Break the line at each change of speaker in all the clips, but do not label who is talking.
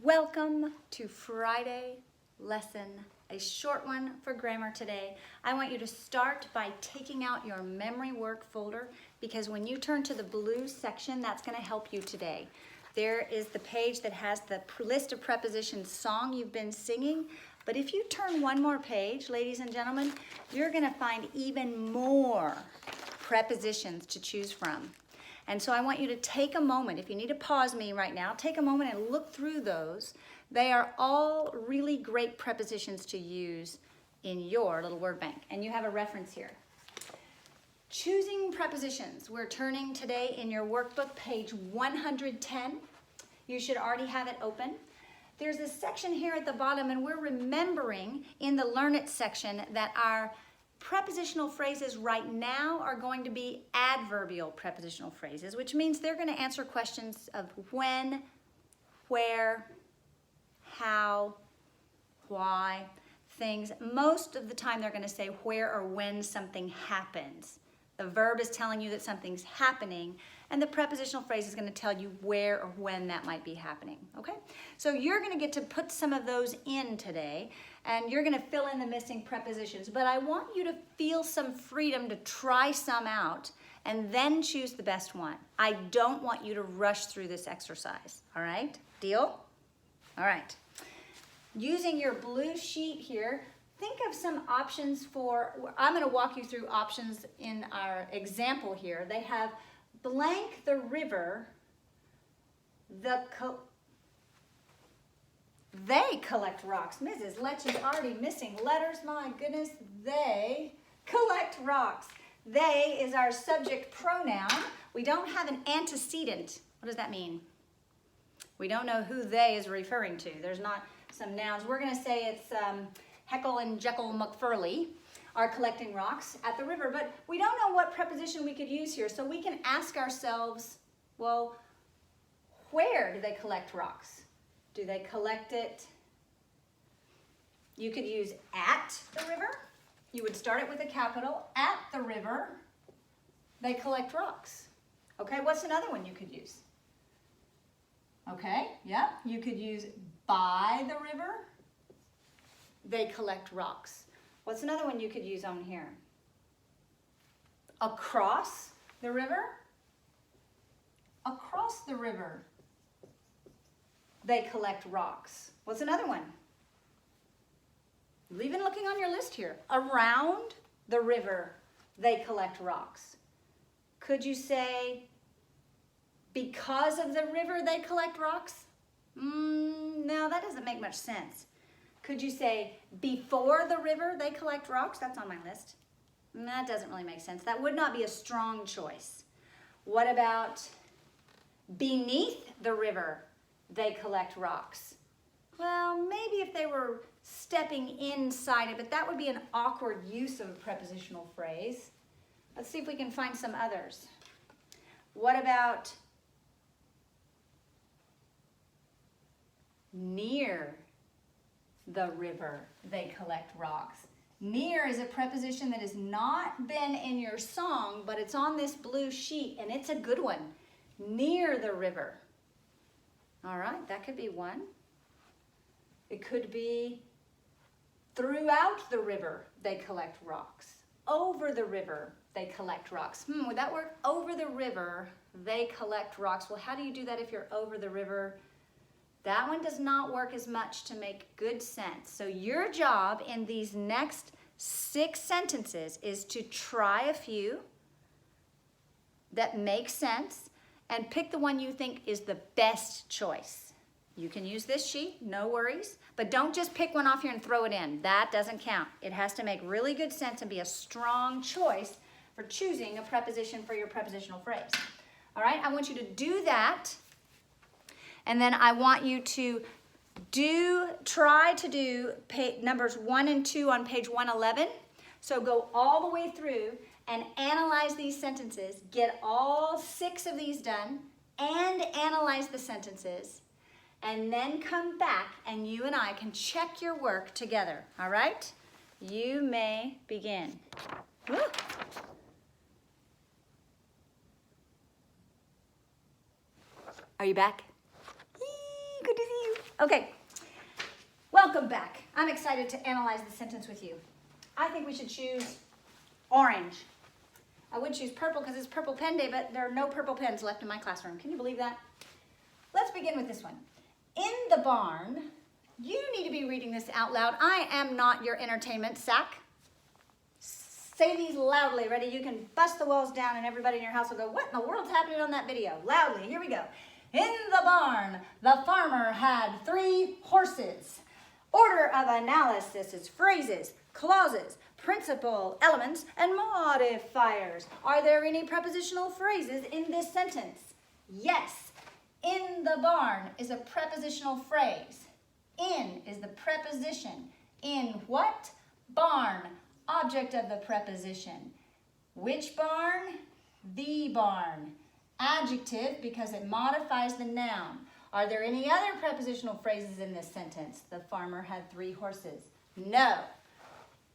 Welcome to Friday lesson, a short one for grammar today. I want you to start by taking out your memory work folder because when you turn to the blue section, that's going to help you today. There is the page that has the list of prepositions song you've been singing, but if you turn one more page, ladies and gentlemen, you're going to find even more prepositions to choose from. And so I want you to take a moment, if you need to pause me right now, take a moment and look through those. They are all really great prepositions to use in your little word bank. And you have a reference here. Choosing prepositions. We're turning today in your workbook, page 110. You should already have it open. There's a section here at the bottom, and we're remembering in the Learn It section that our prepositional phrases right now are going to be adverbial prepositional phrases, which means they're going to answer questions of when, where, how, why, things. Most of the time they're going to say where or when something happens. The verb is telling you that something's happening, and the prepositional phrase is going to tell you where or when that might be happening, okay? So you're going to get to put some of those in today, and you're going to fill in the missing prepositions. But I want you to feel some freedom to try some out and then choose the best one. I don't want you to rush through this exercise, all right? Deal? All right. Using your blue sheet here, think of some options for, I'm going to walk you through options in our example here. They have blank the river, they collect rocks. Mrs. Letchy's already missing letters. My goodness, they collect rocks. They is our subject pronoun. We don't have an antecedent. What does that mean? We don't know who they is referring to. There's not some nouns. We're going to say it's Heckle and Jekyll McFurley are collecting rocks at the river, but we don't know what preposition we could use here, so we can ask ourselves, well, where do they collect rocks? Do they collect it? You could use at the river. You would start it with a capital. At the river, they collect rocks. Okay, what's another one you could use? Okay, yeah, you could use by the river, they collect rocks. What's another one you could use on here? Across the river? Across the river, they collect rocks. What's another one? Even looking on your list here. Around the river, they collect rocks. Could you say, because of the river, they collect rocks? No, that doesn't make much sense. Could you say, before the river, they collect rocks? That's on my list. That doesn't really make sense. That would not be a strong choice. What about beneath the river, they collect rocks? Well, maybe if they were stepping inside it, but that would be an awkward use of a prepositional phrase. Let's see if we can find some others. What about near the river, they collect rocks? Near is a preposition that has not been in your song, but it's on this blue sheet, and it's a good one. Near the river. All right, that could be one. It could be throughout the river, they collect rocks. Over the river, they collect rocks. Would that work? Over the river, they collect rocks. Well, how do you do that if you're over the river? That one does not work as much to make good sense. So your job in these next 6 sentences is to try a few that make sense and pick the one you think is the best choice. You can use this sheet, no worries, but don't just pick one off here and throw it in. That doesn't count. It has to make really good sense and be a strong choice for choosing a preposition for your prepositional phrase. All right, I want you to do that. And then I want you to try to do numbers 1 and 2 on page 111. So go all the way through and analyze these sentences. Get all 6 of these done and analyze the sentences. And then come back and you and I can check your work together. All right? You may begin. Woo. Are you back? Good to see you. Okay, welcome back. I'm excited to analyze the sentence with you. I think we should choose orange. I would choose purple because it's Purple Pen Day, but there are no purple pens left in my classroom. Can you believe that? Let's begin with this one. In the barn, you need to be reading this out loud. I am not your entertainment sack. Say these loudly. Ready? You can bust the walls down and everybody in your house will go, what in the world's happening on that video? Loudly. Here we go. In the barn, the farmer had 3 horses. Order of analysis is phrases, clauses, principal elements, and modifiers. Are there any prepositional phrases in this sentence? Yes. In the barn is a prepositional phrase. In is the preposition. In what? Barn. Object of the preposition. Which barn? The barn. Adjective because it modifies the noun. Are there any other prepositional phrases in this sentence? The farmer had 3 horses. No.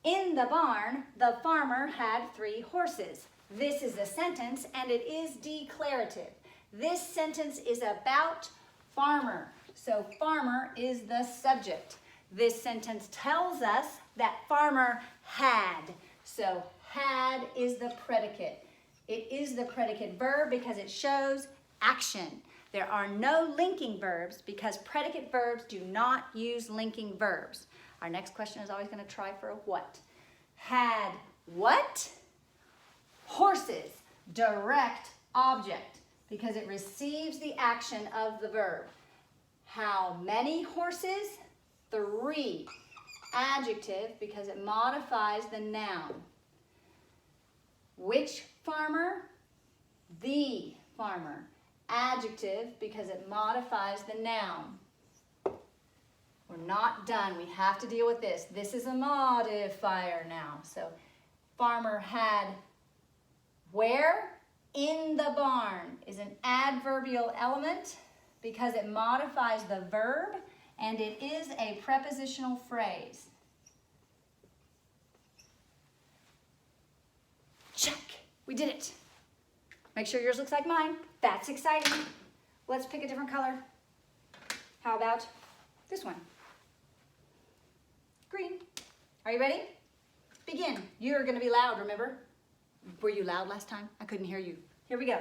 In the barn, the farmer had 3 horses. This is a sentence and it is declarative. This sentence is about farmer. So farmer is the subject. This sentence tells us that farmer had. So had is the predicate. It is the predicate verb because it shows action. There are no linking verbs because predicate verbs do not use linking verbs. Our next question is always going to try for a what. Had what? Horses. Direct object because it receives the action of the verb. How many horses? 3. Adjective because it modifies the noun. Which farmer? The farmer. Adjective because it modifies the noun. We're not done. We have to deal with this. This is a modifier now. So farmer had where? In the barn is an adverbial element because it modifies the verb and it is a prepositional phrase. Check. We did it. Make sure yours looks like mine. That's exciting. Let's pick a different color. How about this one? Green. Are you ready? Begin. You're going to be loud, remember? Were you loud last time? I couldn't hear you. Here we go.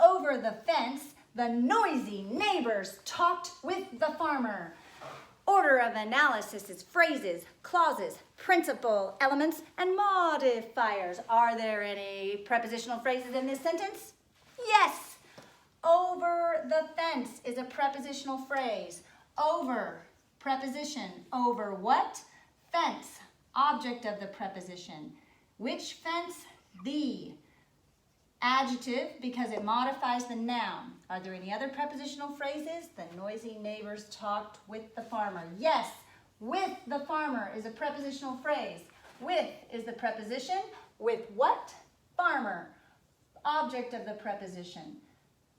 Over the fence, the noisy neighbors talked with the farmer. Order of analysis is phrases, clauses, principal elements, and modifiers. Are there any prepositional phrases in this sentence? Yes. Over the fence is a prepositional phrase. Over, preposition. Over what? Fence, object of the preposition. Which fence? The. Adjective because it modifies the noun. Are there any other prepositional phrases? The noisy neighbors talked with the farmer. Yes, with the farmer is a prepositional phrase. With is the preposition. With what? Farmer. Object of the preposition.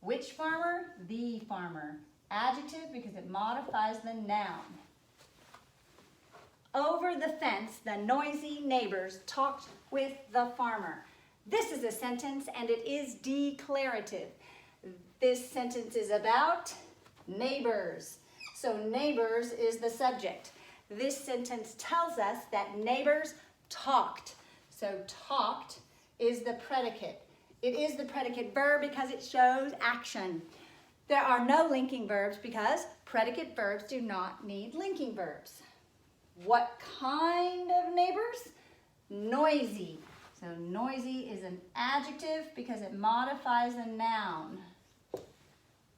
Which farmer? The farmer. Adjective because it modifies the noun. Over the fence, the noisy neighbors talked with the farmer. This is a sentence and it is declarative. This sentence is about neighbors. So neighbors is the subject. This sentence tells us that neighbors talked. So talked is the predicate. It is the predicate verb because it shows action. There are no linking verbs because predicate verbs do not need linking verbs. What kind of neighbors? Noisy. So noisy is an adjective because it modifies a noun.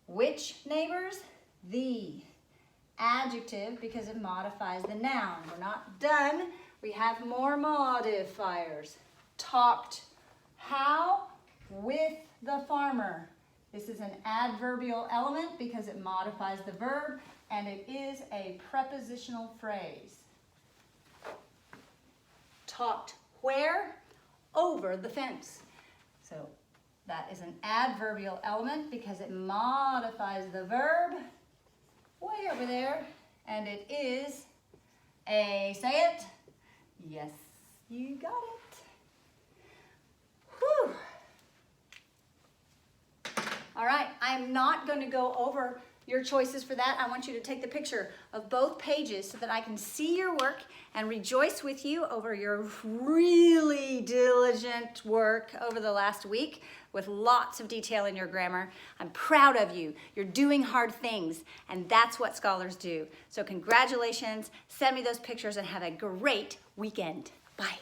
Which neighbors? The. Adjective because it modifies the noun. We're not done. We have more modifiers. Talked. How? With the farmer. This is an adverbial element because it modifies the verb and it is a prepositional phrase. Talked where? Over the fence. So that is an adverbial element because it modifies the verb way over there. And it is a, say it? Yes, you got it. Whew. All right, I'm not going to go over your choices for that. I want you to take the picture of both pages so that I can see your work and rejoice with you over your really diligent work over the last week with lots of detail in your grammar. I'm proud of you. You're doing hard things, and that's what scholars do. So congratulations. Send me those pictures and have a great weekend. Bye.